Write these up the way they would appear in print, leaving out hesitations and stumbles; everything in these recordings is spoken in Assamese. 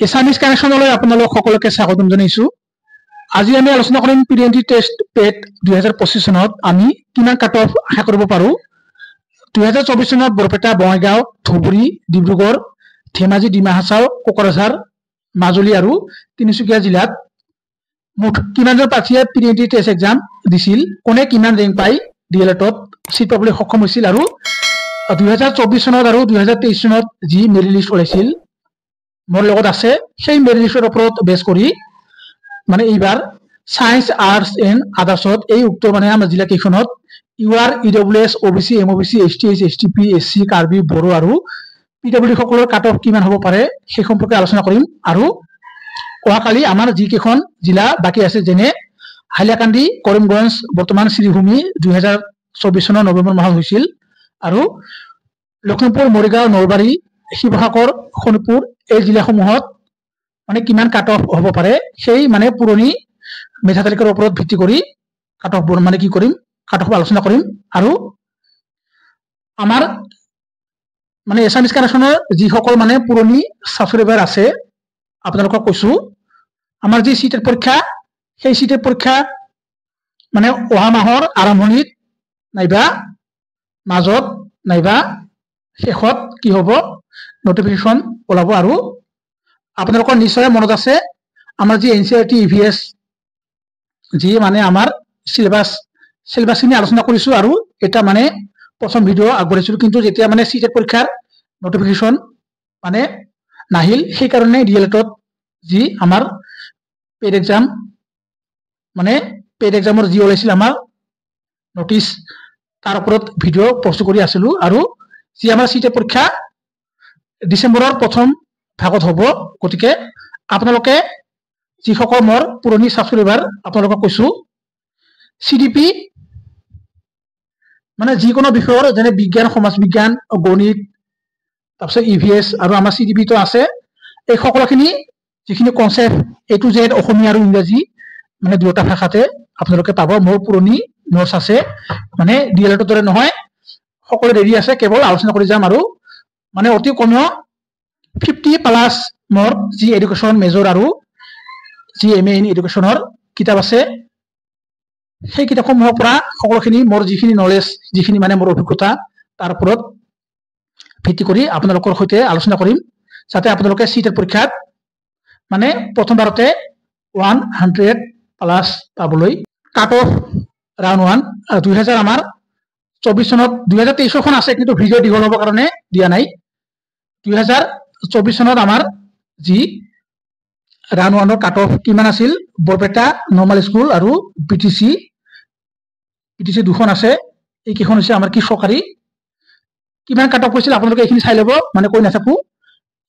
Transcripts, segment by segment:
এছামিজ কানেকশ্যনলৈ আপোনালোক সকলোকে স্বাগতম জনাইছো। আজি আমি আলোচনা কৰিম প্ৰিলিমিনাৰী টেষ্ট পেট 2025 চনত আমি কিমান কাট অফ আশা কৰিব পাৰো। 2024 চনত বৰপেটা, বঙাইগাঁও, ধুবুৰী, ডিব্ৰুগড়, ধেমাজি, ডিমা হাছাও, কোকৰাঝাৰ, মাজুলী আৰু তিনিচুকীয়া জিলাত মুঠ কিমানজন প্ৰাৰ্থীয়ে প্ৰিলিমিনাৰী টেষ্ট এক্সাম দিছিল, কোনে কিমান ৰেংক পাই ডিএলএডত চিট পাবলৈ সক্ষম হৈছিল আৰু 2024 চনত আৰু 2023 চনত যি মেৰিট লিষ্ট ওলাইছিল মোৰ লগত আছে, সেই মেৰিট লিষ্টৰ ওপৰত বেছ কৰি মানে এইবাৰ সায়েন্স, আৰ্টছ এণ্ড আদাৰ্ছত এই উক্ত মানে আমাৰ জিলা কেইখনত UR, EWS, OBC, MOBC, STH, STP, SC, Karbi, Bodo আৰু পিডব্লিউডি সকলৰ কাট অফ কিমান হ'ব পাৰে সেই সম্পৰ্কে আলোচনা কৰিম। আৰু অহাকালি আমাৰ যিকেইখন জিলা বাকী আছে, যেনে হাইলাকান্দি, কৰিমগঞ্জ, বৰ্তমান শ্ৰীভূমি 2024 চনৰ নৱেম্বৰ মাহত হৈছিল, আৰু লখিমপুৰ, মৰিগাঁও, নলবাৰী, শিৱসাগৰ, শোণিতপুৰ এই জিলাসমূহত মানে কিমান কাট অফ হ'ব পাৰে সেই মানে পুৰণি মেধা তালিকাৰ ওপৰত ভিত্তি কৰি কাট অফ মানে কি কৰিম, কাট অফ আলোচনা কৰিম। আৰু আমাৰ মানে এছামিজ কানেকশ্যনৰ যিসকল মানে পুৰণি ছাবস্ক্ৰাইবাৰ আছে আপোনালোকক কৈছো, আমাৰ যি চিটেট পৰীক্ষা সেই চিটেট পৰীক্ষা মানে অহা মাহৰ আৰম্ভণিত নাইবা মাজত নাইবা শেষত কি হ'ব নটিফিকেশ্যন ওলাব। আৰু আপোনালোকৰ নিশ্চয় মনত আছে আমাৰ যি এনচিইআৰটি ইভিএছ যি মানে আমাৰ চিলেবাছখিনি আলোচনা কৰিছো, আৰু এটা মানে প্ৰথম ভিডিঅ' আগবঢ়াইছিলো, কিন্তু যেতিয়া মানে চিটেট পৰীক্ষাৰ নটিফিকেশ্যন মানে নাহিল, সেইকাৰণে ডিএলএডত যি আমাৰ পেইড এক্সাম মানে পেইড এক্সামৰ যি ওলাইছিল আমাৰ নটিচ, তাৰ ওপৰত ভিডিঅ' প্ৰস্তুত কৰি আছিলো। আৰু যি আমাৰ চিটেট পৰীক্ষা ডিচেম্বৰৰ প্ৰথম ভাগত হ'ব, গতিকে আপোনালোকে যিসকল মোৰ পুৰণি ছাবস্ক্ৰাইবাৰ আপোনালোকক কৈছো, চিডিপি মানে যিকোনো বিষয়ৰ যেনে বিজ্ঞান, সমাজ বিজ্ঞান, গণিত, তাৰপিছত ইভিএছ আৰু আমাৰ চিডিপিটো আছে, এই সকলোখিনি যিখিনি কনচেপ্ট A to Z অসমীয়া আৰু ইংৰাজী মানে দুয়োটা ভাষাতে আপোনালোকে পাব। মোৰ পুৰণি নোটছ আছে, মানে ডিএলএডৰ দৰে নহয়, সকলো ৰেডি আছে, কেৱল আলোচনা কৰি যাম। আৰু মানে অতি কমেও 50+ মোৰ যি এডুকেশ্যন মেজৰ আৰু যি MA ইন এডুকেশ্যনৰ কিতাপ আছে, সেই কিতাপসমূহৰ পৰা সকলোখিনি মোৰ যিখিনি নলেজ, যিখিনি মানে মোৰ অভিজ্ঞতা, তাৰ ওপৰত ভিত্তি কৰি আপোনালোকৰ সৈতে আলোচনা কৰিম, যাতে আপোনালোকে চিটেট পৰীক্ষাত মানে প্ৰথমবাৰতে 100+ পাবলৈ। কাট অফ ৰাউণ্ড 1 আমাৰ 24 চনত 2023খন আছে, কিন্তু ভিডিঅ' দীঘল হ'বৰ কাৰণে দিয়া নাই। 2024 চনত আমাৰ যি ৰাউণ্ড 1ৰ কাট অফ কিমান আছিল, বৰপেটা নৰ্মেল স্কুল আৰু পিটিচি দুখন আছে, এইকেইখন হৈছে আমাৰ কি চৰকাৰী। কিমান কাট অফ হৈছিল আপোনালোকে এইখিনি চাই ল'ব, মানে কৈ নাথাকো,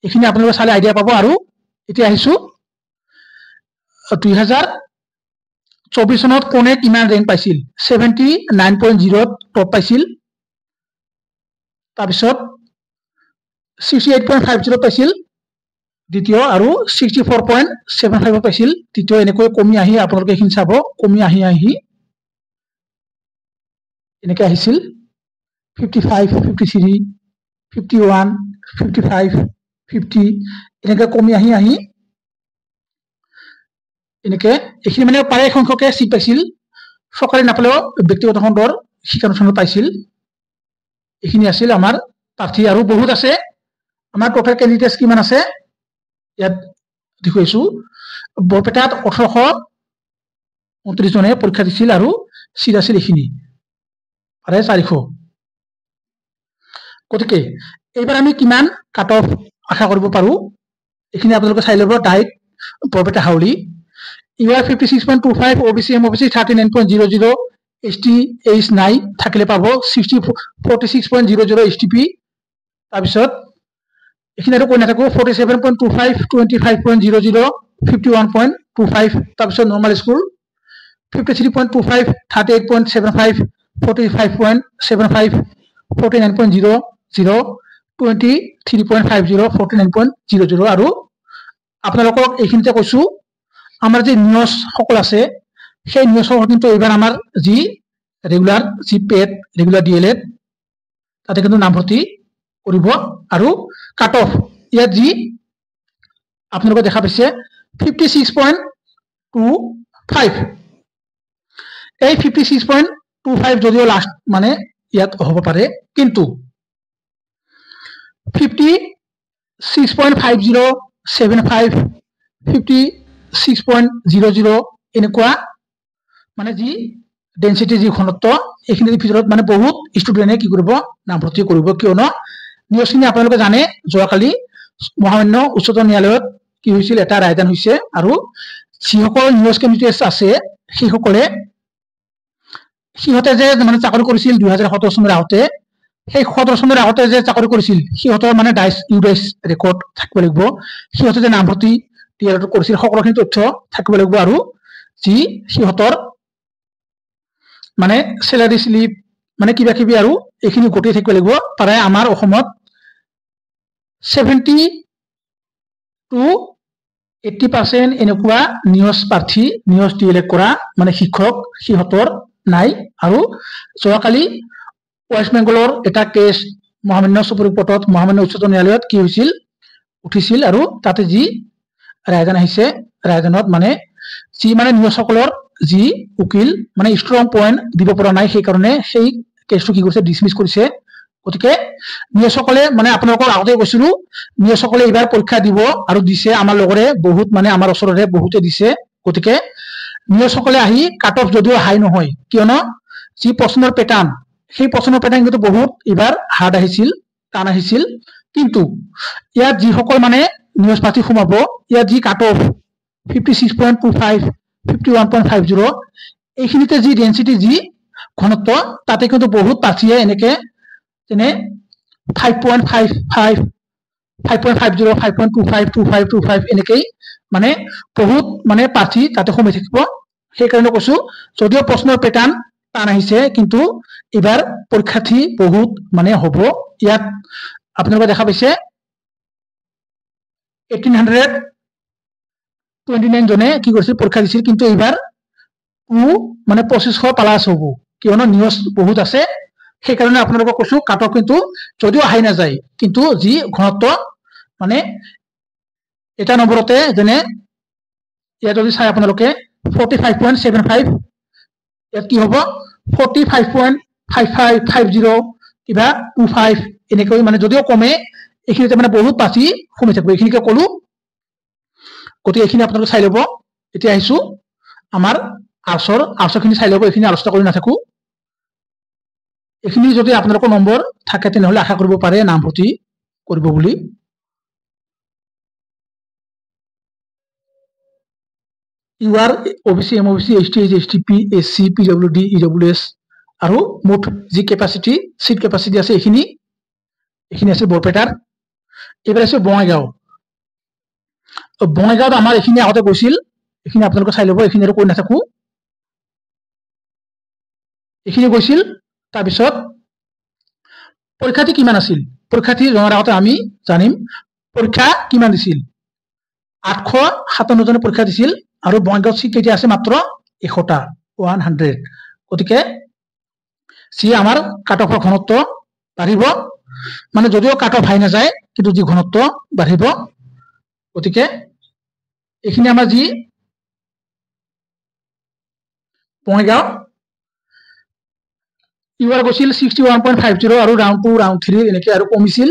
এইখিনি আপোনালোকে চালে আইডিয়া পাব। আৰু এতিয়া আহিছো 2024 চনত কোনে কিমান ৰেংক পাইছিল। 79.0 টপ পাইছিল, তাৰপিছত 68.50 পাইছিল দ্বিতীয়, আৰু 64.75 পাইছিল তৃতীয়। এনেকৈ কমি আহি আপোনালোকে এইখিনি চাব, কমি আহি এনেকৈ আহিছিল 55, 53, 51, 55, 50 এনেকৈ কমি আহি এনেকে এইখিনি মানে প্ৰায় সংখ্যকে চিট পাইছিল, চৰকাৰী নাপালেও ব্যক্তিগত খণ্ডৰ শিক্ষানুষ্ঠানত পাইছিল। এইখিনি আছিল আমাৰ প্ৰাৰ্থী, আৰু বহুত আছে। আমাৰ টোটেল কেণ্ডিডেটছ কিমান আছে ইয়াত দেখুৱাইছো। বৰপেটাত 1829 জনে পৰীক্ষা দিছিল, আৰু চিট আছিল এইখিনি প্ৰায় 400। গতিকে এইবাৰ আমি কিমান কাট অফ আশা কৰিব পাৰো এইখিনি আপোনালোকে চাই ল'ব। ডাইৰেক্ট বৰপেটা হাউলি ইউআৰ 56.25, অবিচি এমঅবিচি 39.00, এছটিএইচ 9 থাকিলে পাব 46.00 এছটিপি। তাৰপিছত এইখিনি আৰু কৈ নাথাকো, 47.25, 25.00, 51.25, তাৰপিছত নৰ্মেল স্কুল 53.25, 38.75, 45.75, 49.00, 23.50, 49.00। আৰু আপোনালোকক এইখিনিতে কৈছো, আমাৰ যি নিউজ সকল আছে সেই নিউজ সকল কিন্তু এইবাৰ আমাৰ যি ৰেগুলাৰ যি পেড ৰেগুলাৰ ডিএলএড তাতে কিন্তু নামভৰ্তি কৰিব। আৰু কাট অফ ইয়াত যি আপোনালোকে দেখা পাইছে 56.25 এই 56.25 যদিও লাষ্ট মানে ইয়াত হ'ব পাৰে কিন্তু 56.5075 56.00 এনেকুৱা মানে যি ডেন্সিটি যি ঘনত্ব এইখিনিৰ ভিতৰত মানে বহুত ষ্টুডেন্টে কি কৰিব নামভৰ্তি কৰিব কিয়নো নিউজখিনি আপোনালোকে জানে যোৱাকালি মহামান্য উচ্চতম ন্যায়ালয়ত কি হৈছিল এটা ৰায়দান হৈছে আৰু যিসকল নিউজ কেণ্ডিডেটছ আছে সিহঁতে যে মানে চাকৰি কৰিছিল 2017 চনৰ আগতে সেই 17 চনৰ আগতে যে চাকৰি কৰিছিল সিহঁতৰ মানে ইউডাইচ ৰেকৰ্ড থাকিব লাগিব সিহঁতে যে নামভৰ্তি টিআৰটো কৰিছিল সকলোখিনি তথ্য থাকিব লাগিব আৰু যি সিহঁতৰ মানে স্যালাৰি স্লিপ মানে কিবা কিবি আৰু এইখিনি গোটেই থাকিব লাগিব প্ৰায় আমাৰ অসমত 70 to 80% এনেকুৱা নিউজ প্ৰাৰ্থী নিউজ ডিএলএড কৰা মানে শিক্ষক সিহঁতৰ নাই আৰু যোৱাকালি ওয়েস্ট বেংগলৰ এটা কেছ মহামান্য সুপ্ৰিম কোৰ্টত মহামান্য উচ্চতম ন্যায়ালয়ত কি হৈছিল উঠিছিল আৰু তাতে যি ৰায়দান আহিছে ৰায়দানত মানে যি মানে নিউজসকলৰ যি উকিল মানে ষ্ট্ৰং পইণ্ট দিব পৰা নাই সেই কাৰণে সেই কেছটো কি কৰিছে ডিসমিস কৰিছে গতিকে নিউজসকলে মানে আপোনালোকৰ আগতে কৈছিলো নিউজসকলে এবাৰ পৰীক্ষা দিব আৰু দিছে আমাৰ লগৰে বহুত মানে আমাৰ ওচৰৰে বহুতে দিছে গতিকে নিউজসকলে আহি কাট অফ যদিও হাই নহয় কিয়নো যি প্ৰশ্নৰ পেটাৰ্ন সেই প্ৰশ্নৰ পেটাৰ্ন কিন্তু বহুত এবাৰ হাৰ্ড আহিছিল টান আহিছিল কিন্তু ইয়াত যিসকল মানে নিউজ পাতি সোমাব ইয়াত যি কাট অফ 56.25 51.50 এইখিনিতে যি ডেন্সিটি যি ঘনত্ব তাতে কিন্তু বহুত পাঠিয়ে এনেকে যেনে 5.55 5.50 5.25 2525 এনেকেই মানে বহুত মানে পাঠি তাতে সোমাই থাকিব সেই কাৰণে কৈছো যদিও প্ৰশ্নৰ পেটাৰ্ন টান আহিছে কিন্তু এবাৰ পৰীক্ষাৰ্থী বহুত মানে হ'ব ইয়াত আপোনালোকে দেখা পাইছে 1829 জনে কি কৰিছিল পৰীক্ষা দিছিল কিন্তু এবাৰ মানে 2500 প্লাস হ'ব কিয়নো নিউজ বহুত আছে সেই কাৰণে আপোনালোকক কৈছো কাট অফ কিন্তু যদিও হাই না যায় কিন্তু যি ঘনত্ব মানে এটা নম্বৰতে যেনে ইয়াত যদি চাই আপোনালোকে 45.75 ইয়াত কি হ'ব 45.5550 কিবা 25 এনেকৈ মানে যদিও কমে এইখিনিতে মানে বহুত পাছি কমি থাকিব এইখিনিকে কলো গতিকে এইখিনি আপোনালোকে চাই ল'ব এতিয়া আহিছো আমাৰ আৰ্টছৰখিনি চাই ল'ব এইখিনি আলোচনা কৰি নাথাকো এইখিনি যদি আপোনালোকৰ নম্বৰ থাকে তেনেহলে আশা কৰিব পাৰে নামভৰ্তি কৰিব বুলি UR OBC MOBC ST STP SC PWD EWS আৰু মুঠ যি কেপাসিটি সিট কেপাসিটি আছে এইখিনি আছে বৰপেটাৰ এবাৰ আছে বঙাইগাঁৱত আমাৰ এইখিনি আগতে গৈছিল এইখিনি আপোনালোকে চাই ল'ব এইখিনি আৰু কৈ নাথাকো এইখিনি গৈছিল তাৰ পিছত পৰীক্ষাটি কিমান আছিল পৰীক্ষাটি জনাৰ আগতে আমি জানিম পৰীক্ষা কিমান দিছিল 857 জনে পৰীক্ষা দিছিল আৰু বঙাইগাঁৱত সিট কেইটা আছে মাত্ৰ 100টা 100 গতিকে সি আমাৰ কাট অফৰ ঘনত্ব বাঢ়িব মানে যদিও কাট অফ হাই না যায় কিন্তু যি ঘনত্ব বাঢ়িব গতিকে এইখিনি আমাৰ যি বঙাইগাঁও ইউআৰ গৈছিল 61.50 আৰু ৰাউন্ড 2 ৰাউন্ড 3 এনেকে আৰু কমিছিল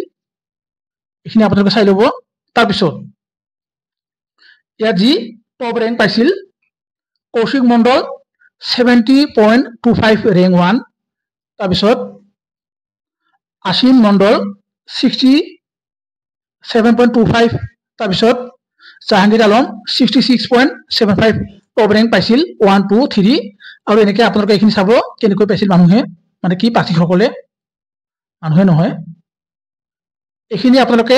এইখিনি আপোনালোকে চাই ল'ব তাৰ পিছত ইয়াত যি টপ ৰেংক পাইছিল কৌশিক মণ্ডল 70.25 ৰেংক 1 তাৰ পিছত আশিন মণ্ডল 67.25 তাৰ পিছত জাহাঙ্গীৰ আলম 66.75 টপ ৰেংক পাইছিল 1 2 3 আৰু এনেকে আপোনালোকে এইখিনি চাব কেনেকৈ পাইছিল মানুহে মানে কি পাঠিসকলে মানুহে নহয় এইখিনি আপোনালোকে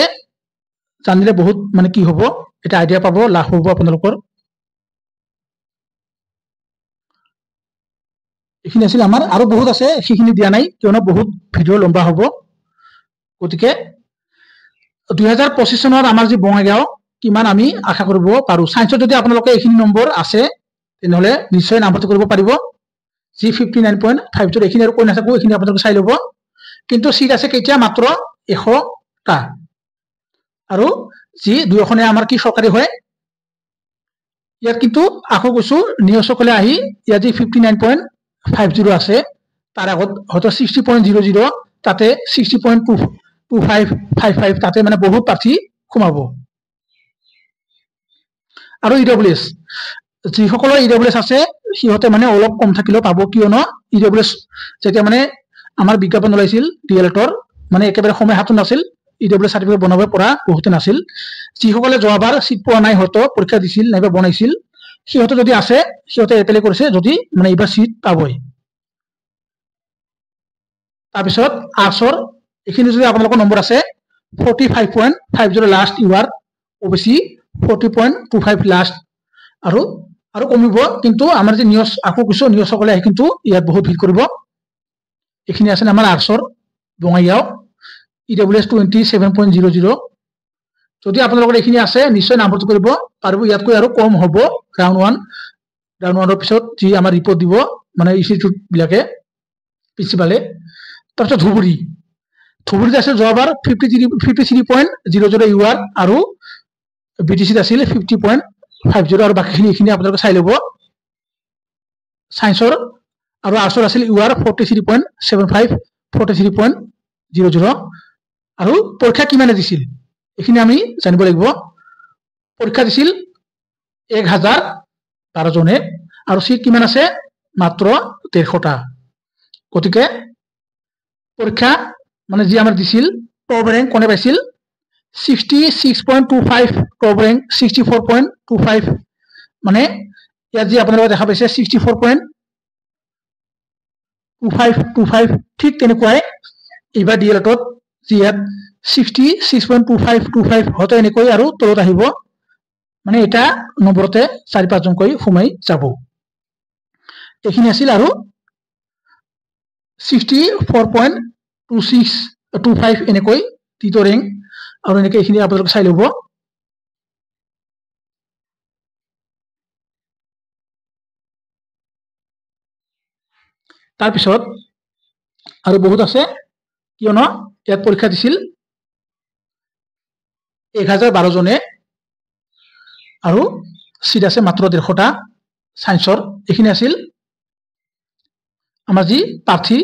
জানিলে বহুত মানে কি হ'ব এটা আইডিয়া পাব লাভ হ'ব আপোনালোকৰ এইখিনি আছিল আমাৰ আৰু বহুত আছে সেইখিনি দিয়া নাই কিয়নো বহুত ভিডিও লম্বা হ'ব গতিকে 2025 চনৰ আমাৰ যি বঙাইগাঁও কিমান আমি আশা কৰিব পাৰো সায়েন্সত যদি আপোনালোকে এইখিনি নম্বৰ আছে তেনেহলে নিশ্চয় নামভৰ্তি কৰিব পাৰিব যি 59.50 এইখিনি আৰু কৈ নাথাকো এইখিনি আপোনালোকে চাই ল'ব কিন্তু সিট আছে কেতিয়া মাত্ৰ 100টা আৰু যি দুয়োখনে আমাৰ কি চৰকাৰী হয় ইয়াত কিন্তু আকৌ কৈছো নিয়সকলে আহি ইয়াত যি 59.50 আছে তাৰ আগত হয়তো 60.00 তাতে 60.2555 তাতে মানে বহুত প্ৰাৰ্থী সোমাব আৰু ইডব্লিউএছ যিসকলৰ ইডব্লিউএছ আছে সিহঁতে মানে অলপ কম থাকিলেও পাব কিয়নো ইডব্লিউএছ যেতিয়া মানে আমাৰ বিজ্ঞাপন ওলাইছিল ডিএলএটৰ মানে একেবাৰে সময় হাতত নাছিল ইডব্লিউএছ সাৰ্টিফিকেট বনাব পৰা বহুতে নাছিল যিসকলে যোৱাবাৰ সিট পোৱা নাই হয়তো পৰীক্ষা দিছিল নাইবা বনাইছিল সিহঁতে যদি আছে সিহঁতে এপ্লাই কৰিছে যদি মানে এইবাৰ সিট পাবই তাৰপিছত আৰ্টছৰ এইখিনি যদি আপোনালোকৰ নম্বৰ আছে 45.50 লাষ্ট ইউআৰ ওবিসি 40.25 লাষ্ট আৰু আৰু কমিব কিন্তু আমাৰ যে নিউজ আকৌ কিছু নিউজসকলে আহি কিন্তু ইয়াত বহুত ভিৰ কৰিব এইখিনি আছে আমাৰ আৰ্টছৰ বঙাইগাঁও ইডব্লিউএছ 27.00 যদি আপোনালোকৰ এইখিনি আছে নিশ্চয় নামভৰ্তি কৰিব পাৰিব ইয়াতকৈ আৰু কম হ'ব ৰাউণ্ড 1 পিছত যি আমাৰ ৰিপৰ্ট দিব মানে ইনষ্টিটিউট বিলাকে প্ৰিন্সিপালে তাৰপিছত ধুবুৰীত আছিল যোৱাবাৰ 53.00 ইউআৰ আৰু বিটিচিত আছিল 50.50 আৰু বাকীখিনি এইখিনি আপোনালোকে চাই ল'ব সায়েন্সৰ আৰু আৰ্টছৰ আছিল ইউআৰ 43.75 43.00 আৰু পৰীক্ষা কিমানে দিছিল এইখিনি আমি জানিব লাগিব পৰীক্ষা দিছিল 1012 জনে আৰু সিট কিমান আছে মাত্ৰ 150টা গতিকে পৰীক্ষা মানে যি আমাৰ দিছিল টপ ৰেংক কোনে পাইছিল 66.25 টপ ৰেংক 64.25 মানে ইয়াত যি আপোনালোকে দেখা পাইছে 64.25 ঠিক তেনেকুৱাই এইবাৰ ডিএলএটত যি ইয়াত 66.25 হয়তো এনেকৈ আৰু তলত আহিব মানে এটা নম্বৰতে 4-5 জনকৈ সোমাই যাব এইখিনি আছিল আৰু 64.25 এনেকৈ তৃতীয় ৰেংক আৰু এনেকৈ এইখিনি আপোনালোকে চাই ল'ব তাৰপিছত আৰু বহুত আছে কিয়নো ইয়াত পৰীক্ষা দিছিল 1012 জনে আৰু সিট আছে মাত্ৰ 150টা সায়েন্সৰ এইখিনি আছিল আমাৰ যি প্ৰাৰ্থী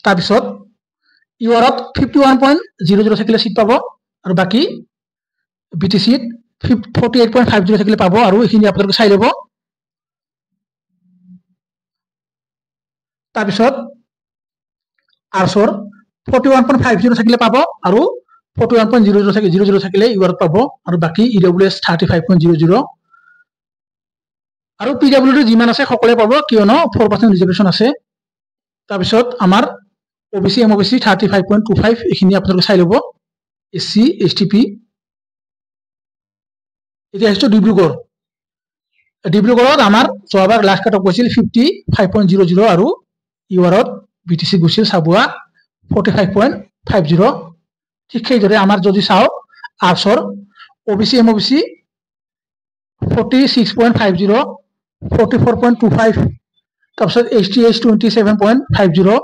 তাৰপিছত ইউআৰত 51.00 থাকিলে সিট পাব আৰু বাকি বিটিচিত 48.50 থাকিলে পাব আৰু এইখিনি আপোনালোকে চাই ল'ব তাৰপিছত আৰ্টছৰ 41.50 থাকিলে পাব আৰু 41.00 থাকিলে ইউআৰত পাব আৰু বাকি ইডব্লিউএছ 35.00 আৰু পিডব্লিউডি যিমান আছে সকলোৱে পাব কিয়নো 4% ৰিজাৰ্ভেশ্যন আছে তাৰপিছত আমাৰ ওবিসি এমওবিসি 35.25 এইখিনি আপোনালোকে চাই ল'ব এসসি এসটিপি এতিয়া আহিছো ডিব্ৰুগড়ত আমাৰ যোৱাবাৰ লাষ্ট কাট অফ গৈছিল 55.00 আৰু ইউআৰত বিটিসি গৈছিল চাবুৱা 45.50 ঠিক সেইদৰে আমাৰ যদি চাও আৰ্টছৰ ওবিসি এমওবিসি 46.50 44.25 তাৰপিছত এইচটিএইচ 27.50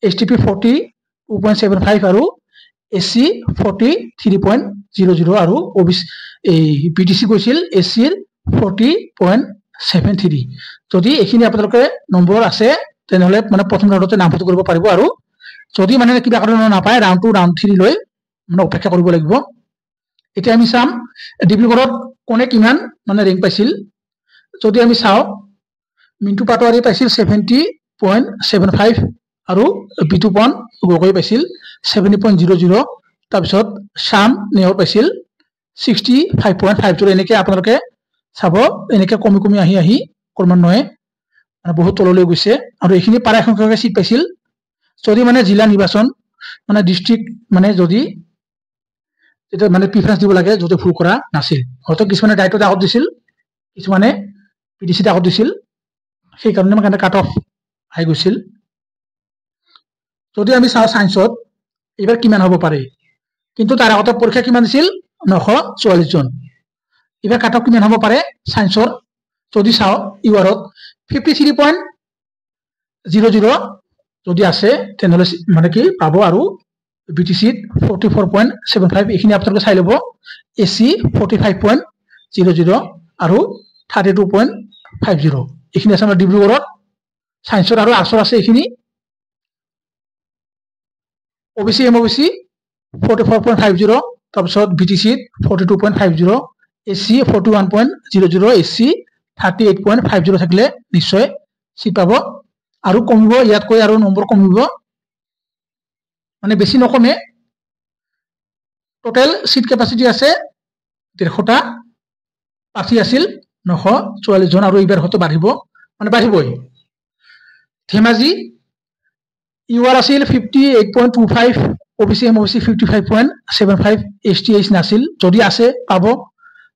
এইচটিপি 42.75 আৰু এসসি 43.00 আৰু ওবিসি এই বিটিসি গৈছিল এসসিৰ 40.73 যদি এইখিনি আপোনালোকে নম্বৰ আছে তেনেহলে মানে প্ৰথম ৰাউণ্ডতে নামভৰ্তি কৰিব পাৰিব আৰু যদি মানে কিবা কাৰণত নাপায় ৰাউণ্ড 2 ৰাউণ্ড 3 লৈ মানে অপেক্ষা কৰিব লাগিব এতিয়া আমি চাম ডিব্ৰুগড়ত কোনে কিমান মানে ৰেংক পাইছিল যদি আমি চাও মিন্টু পাটোৱাৰী পাইছিল 70.75 আৰু বিতুপন গগৈ পাইছিল 70.00 তাৰপিছত শাম নেহৰ পাইছিল 65.50 এনেকৈ আপোনালোকে চাব এনেকৈ কমি কমি আহি ক্ৰমান্বয়ে মানে বহুত তললৈ গৈছে আৰু এইখিনি প্ৰায় সংখ্যকে সিট পাইছিল যদি মানে জিলা নিৰ্বাচন মানে ডিস্ট্ৰিক্ট মানে যদি এটা মানে প্ৰিফাৰেন্স দিব লাগে যদি ভুল কৰা নাছিল হয়তো কিছুমানে ডাইৰেক্টত আগত দিছিল কিছুমানে পিডিচিত আগত দিছিল সেই কাৰণে মানে কাট অফ আহি গৈছিল যদি আমি চাও সায়েন্সত এবাৰ কিমান হ'ব পাৰে কিন্তু তাৰ আগতে পৰীক্ষা কিমান দিছিল 944 জন এবাৰ কাট অফ কিমান হ'ব পাৰে সায়েন্সৰ যদি চাও ইউআৰত 53.00 যদি আছে তেনেহলে মানে কি পাব আৰু BTC 44.75 এইখিনি আপোনালোকে চাই ল'ব AC 45.00 আৰু 32.50 এইখিনি আছে আমাৰ ডিব্ৰুগড়ত সায়েন্সৰ আৰু আৰ্টছৰ আছে এইখিনি OBC MOBC 44.50 তাৰপিছত BTC 42.50 AC 41.00 AC 38.50 থাকিলে নিশ্চয় সিট পাব আৰু কমিব ইয়াতকৈ আৰু নম্বৰ কমিব মানে বেছি নকমে টোটাল সিট ক্যাপাসিটি আছে 150টা পাৰ্টি আছিল 944 জন আৰু এইবাৰ হয়তো বাঢ়িব মানে বাঢ়িবই ধেমাজি UR আছিল 58.25 OBC MOBC 55.75 STH নাছিল যদি আছে পাব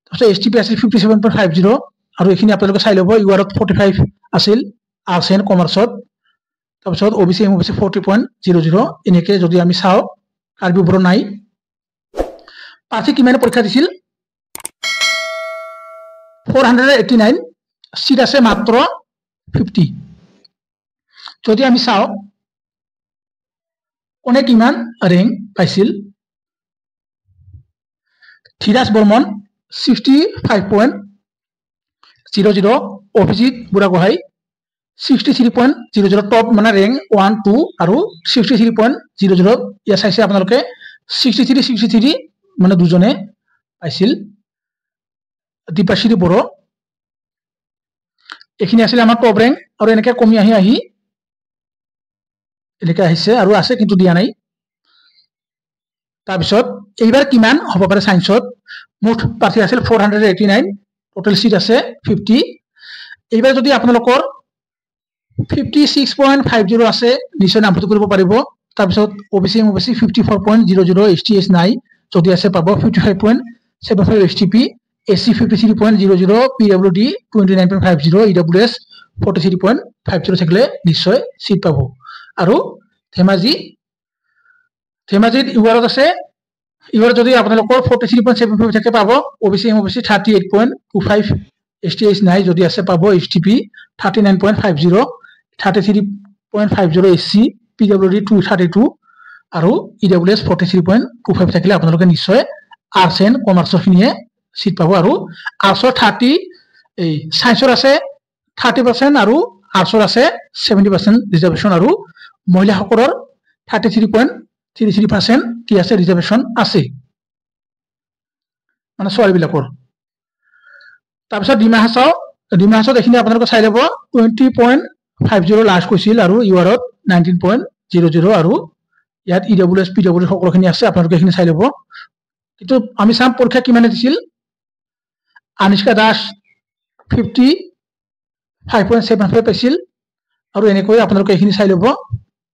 তাৰপিছত STP আছিল 57.50 আৰু এইখিনি আপোনালোকে চাই ল'ব UR 45 আছিল আৰ্টছ এণ্ড কমাৰ্চত তাৰপিছত OBC MOBC 40.00 এনেকৈ যদি আমি চাওঁ কাৰ্বি বিৱৰণ নাই প্ৰাৰ্থী কিমান পৰীক্ষা দিছিল 489 সিট আছে মাত্ৰ 50 যদি আমি চাওঁ কোনে কিমান ৰেংক পাইছিল ধীৰাজ বৰ্মন 65.00 অভিজিত বুঢ়াগোহাঁই 63.00 টপ মানে ৰেংক 1 2 আৰু 63.00 ইয়া চাইছে আপোনালোকে 63 মানে দুজনে পাইছিল দীপাশ্ৰী বড়ো এইখিনি আছিল আমাৰ টপ ৰেংক আৰু এনেকৈ কমি আহি এনেকৈ আহিছে আৰু আছে কিন্তু দিয়া নাই তাৰপিছত এইবাৰ কিমান হ'ব পাৰে সায়েন্সত মুঠ প্ৰাৰ্থী আছিল 489 টোটাল সিট আছে 50 এইবাৰ যদি আপোনালোকৰ 56.50 আছে নিশ্চয় নামভৰ্তি কৰিব পাৰিব তাৰপিছত OBC MOBC 54.00 STH নাই যদি আছে পাব 55.75 STP AC 53.00 PWD 29.50 EWS 43.50 থাকিলে নিশ্চয় সিট পাব আৰু ধেমাজিত URত আছে UR যদি আপোনালোকৰ 43.75 থাকে পাব OBC MOBC 38.25 STH নাই যদি আছে পাব STP 39.50 33.50 SC PWD 232 আৰু EWS 43.25 থাকিলে আপোনালোকে নিশ্চয় আৰ্টছ এণ্ড কমাৰ্চৰ খিনিয়ে সিট পাব আৰু আৰ্টছৰ 30 এই সায়েন্সৰ আছে 30% আৰু আৰ্টছৰ আছে 70% ৰিজাৰ্ভেশ্যন আৰু মহিলাসকলৰ 33.33% কি আছে ৰিজাৰ্ভেশ্যন আছে মানে ছোৱালীবিলাকৰ তাৰপিছত ডিমাহাছাওত এইখিনি আপোনালোকে চাই ল'ব 20.50 লাষ্ট কৈছিল আৰু URত 19.00 আৰু ইয়াত EWS PWD সকলোখিনি আছে আপোনালোকে এইখিনি চাই ল'ব কিন্তু আমি চাম পৰীক্ষা কিমানে দিছিল আনিষ্কা দাস 55.75 পাইছিল আৰু এনেকৈ আপোনালোকে এইখিনি চাই ল'ব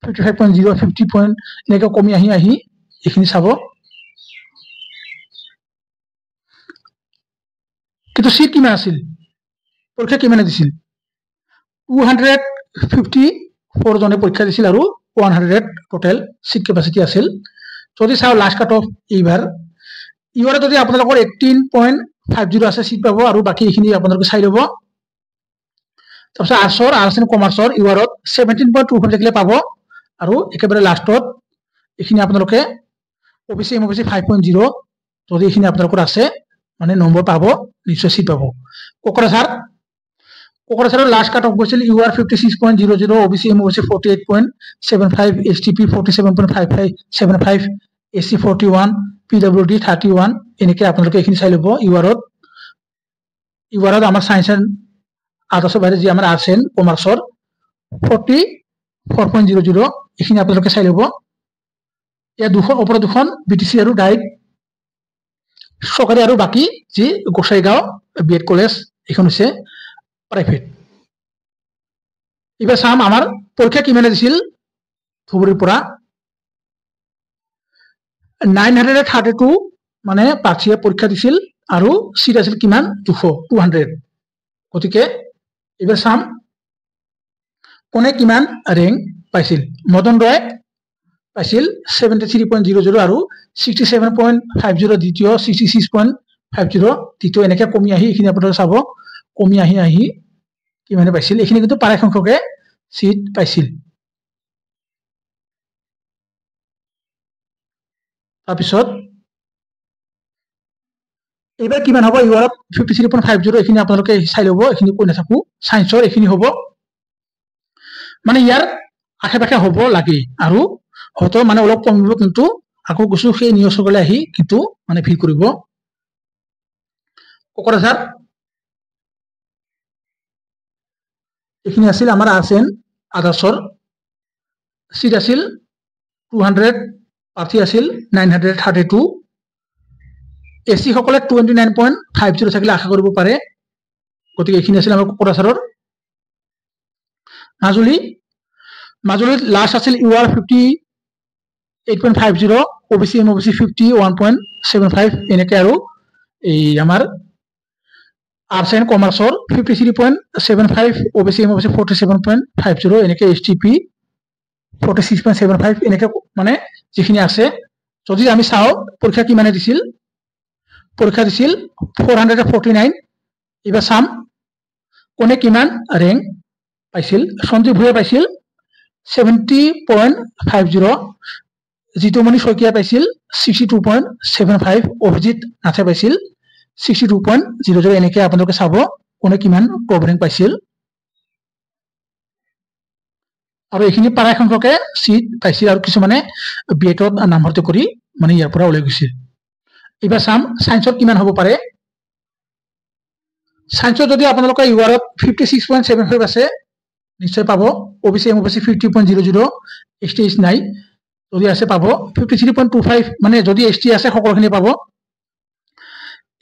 55.0 50 পইণ্ট এনেকৈ কমি আহি এইখিনি চাব কিন্তু সিট কিমান আছিল পৰীক্ষা কিমানে দিছিল 254 জনে পৰীক্ষা দিছিল আৰু 100 টোটাল সিট ক্যাপাসিটি আছিল যদি চাও লাষ্ট কাট অফ এইবাৰ ইউআৰ যদি আপোনালোকৰ 18.50 আছে সিট পাব আৰু বাকি এইখিনি আপোনালোকে চাই ল'ব তাৰপিছত আৰ্টছ এণ্ড কমাৰ্চৰ ইউআৰত 17.25 থাকিলে পাব আৰু একেবাৰে লাষ্টত এইখিনি আপোনালোকে OBC MOBC 5.0 যদি এইখিনি আপোনালোকৰ আছে মানে নম্বৰ পাব নিশ্চয় সিট পাব কোকৰাঝাৰৰ লাষ্ট কাট অফ গৈছিল UR 56.00 OBC MOBC 48.75 STP 47.55 AC 41 PWD 31 এনেকৈ আপোনালোকে এইখিনি চাই ল'ব ইউআৰত আমাৰ সায়েন্স এণ্ড আৰ্টছৰ বাহিৰে যি আমাৰ আৰ্টছ এণ্ড কমাৰ্চৰ 44.00 এইখিনি আপোনালোকে চাই ল'ব ইয়াত ওপৰত দুখন BTC আৰু ডাইৰেক্ট চৰকাৰী আৰু বাকি যি গোসাইগাঁও BEd কলেজ এইখন হৈছে প্ৰাইভেট এইবাৰ চাম আমাৰ পৰীক্ষা কিমানে দিছিল ধুবুৰীৰ পৰা 932 মানে প্ৰাৰ্থীয়ে পৰীক্ষা দিছিল আৰু সিট আছিল কিমান 200 গতিকে এইবাৰ চাম কোনে কিমান ৰেংক পাইছিল মদন ৰয় পাইছিল 73.00 আৰু 67.50 দ্বিতীয় 66.50 তৃতীয় এনেকৈ কমি আহি এইখিনি আপোনালোকে চাব কমি আহি কিমানে পাইছিল এইখিনি কিন্তু প্ৰায় সংখ্যকে সিট পাইছিল তাৰপিছত এইবাৰ কিমান হ'ব ইউআৰত 53.50 এইখিনি আপোনালোকে চাই ল'ব এইখিনি কৈ নাথাকো সায়েন্সৰ এইখিনি হ'ব মানে ইয়াৰ আশে-পাশে হ'ব লাগে আৰু হয়তো মানে অলপ কমিব কিন্তু আকৌ গুছো সেই নিয়সকলে আহি কিন্তু মানে ভিৰ কৰিব কোকৰাঝাৰ এইখিনি আছিল আমাৰ আছেন আদাৰ্সৰ সিট আছিল 200 প্ৰাৰ্থী আছিল 932 এসি সকলে 29.50 থাকিলে আশা কৰিব পাৰে গতিকে এইখিনি আছিল আমাৰ কোকৰাঝাৰৰ মাজুলীত লাষ্ট আছিল ইউআৰ 58.50 ওবিসি এমওবিসি 51.75 এনেকে আৰু এই আমাৰ আৰ্টছ এণ্ড কমাৰ্চৰ 53.75 ওবিসি এমওবিসি 47.50 এনেকে এসটিপি 46.75 এনেকে মানে যিখিনি আছে যদি আমি চাও পৰীক্ষা কিমানে দিছিল 449 এবাৰ চাম কোনে কিমান ৰেংক পাইছিল সঞ্জীৱ ভূঞা পাইছিল 70.50 জিতুমণি শইকীয়া পাইছিল 62.75 অভিজিত নাথে পাইছিল 62.00 এনেকে আপোনালোকে চাব কোনে কিমান টপ ৰেংক পাইছিল আৰু এইখিনি প্ৰায় সংখ্যকে সিট পাইছিল আৰু কিছুমানে বিএটত নামভৰ্তি কৰি মানে ইয়াৰ পৰা ওলাই গৈছিল এবাৰ চাম সায়েন্সৰ কিমান হ'ব পাৰে সায়েন্সৰ যদি আপোনালোকে ইউআৰত 56.75 আছে নিশ্চয় পাব ওবিসি এমওবিসি 50.00 এসটি নাই যদি আছে পাব 53.25 মানে যদি এসটি আছে সকলোখিনি পাব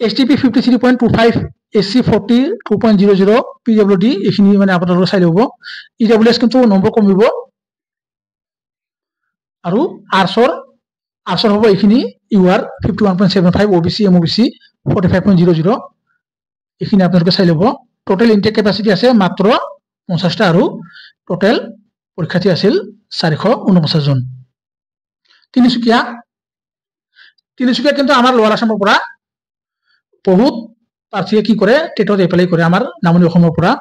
এসটিপি 53.25 এসসি 42.00 পিডব্লিউডি এইখিনি মানে আপোনালোকে চাই ল'ব ইডব্লিউএছ কিন্তু নম্বৰ কমিব আৰু আৰ্টছৰ হ'ব এইখিনি ইউআৰ 51.75 ওবিসি এমওবিসি 45.00 এইখিনি আপোনালোকে চাই ল'ব টোটাল ইনটেক কেপাসিটি আছে মাত্ৰ 50টা আৰু টোটাল পৰীক্ষাৰ্থী আছিল 449 জন তিনিচুকীয়া কিন্তু আমাৰ লোৱাৰ আসামৰ পৰা বহুত প্ৰাৰ্থীয়ে কি কৰে টেটত এপ্লাই কৰে আমাৰ নামনি অসমৰ পৰা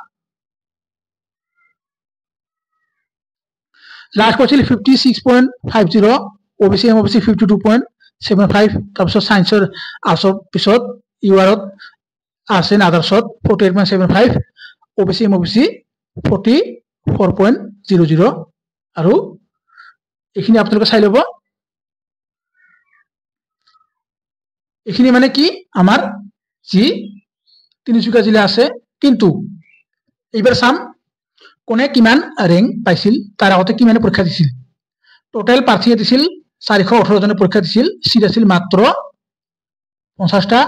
লাষ্ট কৈছিল 56.50 ওবিসি এমওবিসি 52.75 তাৰপিছত সায়েন্সৰ আৰ্টছৰ পিছত ইউআৰত আৰ্টছ এণ্ড আদাৰ্সত 48.75 ওবিসি এমওবিসি 44.00 আৰু এইখিনি আপোনালোকে চাই ল'ব এইখিনি মানে কি আমাৰ যি তিনিচুকীয়া জিলা আছে কিন্তু এইবাৰ চাম কোনে কিমান ৰেংক পাইছিল তাৰ আগতে কিমানে পৰীক্ষা দিছিল টোটাল প্ৰাৰ্থীয়ে দিছিল 418 জনে পৰীক্ষা দিছিল সিট আছিল মাত্ৰ 50টা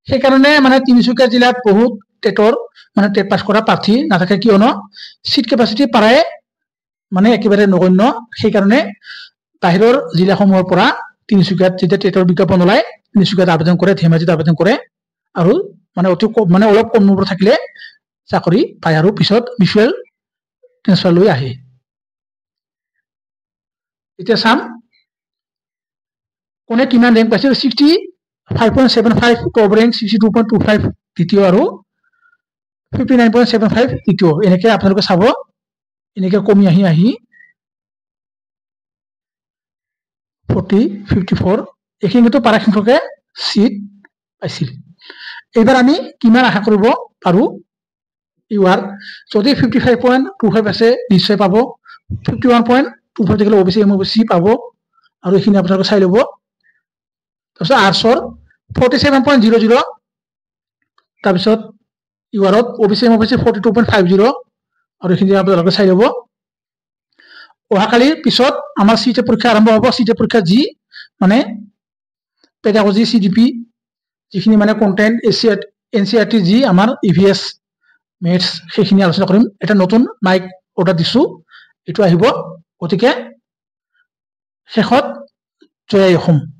সেইকাৰণে মানে তিনিচুকীয়া জিলাত বহুত টেটৰ মানে টেট পাছ কৰা প্ৰাৰ্থী নাথাকে কিয়নো সিট কেপাসিটি প্ৰায় মানে একেবাৰে নগণ্য সেইকাৰণে বাহিৰৰ জিলাসমূহৰ পৰা তিনিচুকীয়াত যেতিয়া টেটৰ বিজ্ঞাপন ওলায় তিনিচুকীয়াত আবেদন কৰে ধেমাজিত আবেদন কৰে আৰু মানে অতি মানে অলপ কম নম্বৰ থাকিলে চাকৰি পায় আৰু পিছত মিউচুৱেল ট্ৰেন্সফাৰ লৈ আহে এতিয়া চাম কোনে কিমান ৰেংক পাইছিল 65.75 টপ ৰেংক 62.25 দ্বিতীয় আৰু 59.75 তৃতীয় এনেকে আপোনালোকে চাব এনেকে কমি আহি 54 এইখিনিতো প্ৰায় সংখ্যকে সিট পাইছিল এইবাৰ আমি কিমান আশা কৰিব পাৰো ইউআৰ যদি 55.25 আছে নিশ্চয় পাব 51.25 থাকিলে ওবিসি এমওবিসি পাব আৰু এইখিনি আপোনালোকে চাই ল'ব তাৰপিছত আৰ্টছৰ 47.00 তাৰপিছত ইউআৰত ওবিসি এমওবিসি 42.50 আৰু এইখিনি আপোনালোকে চাই ল'ব অহাকালিৰ পিছত আমাৰ সিটে পৰীক্ষা আৰম্ভ হ'ব সিটে পৰীক্ষা যি মানে পেডাগজি সিডিপি যিখিনি মানে কন্টেন্ট এনসিআৰটি যি আমাৰ ইভিএস মেথছ সেইখিনি আলোচনা কৰিম এটা নতুন মাইক অৰ্ডাৰ দিছো এটো আহিব গতিকে শেষত জয় অসম।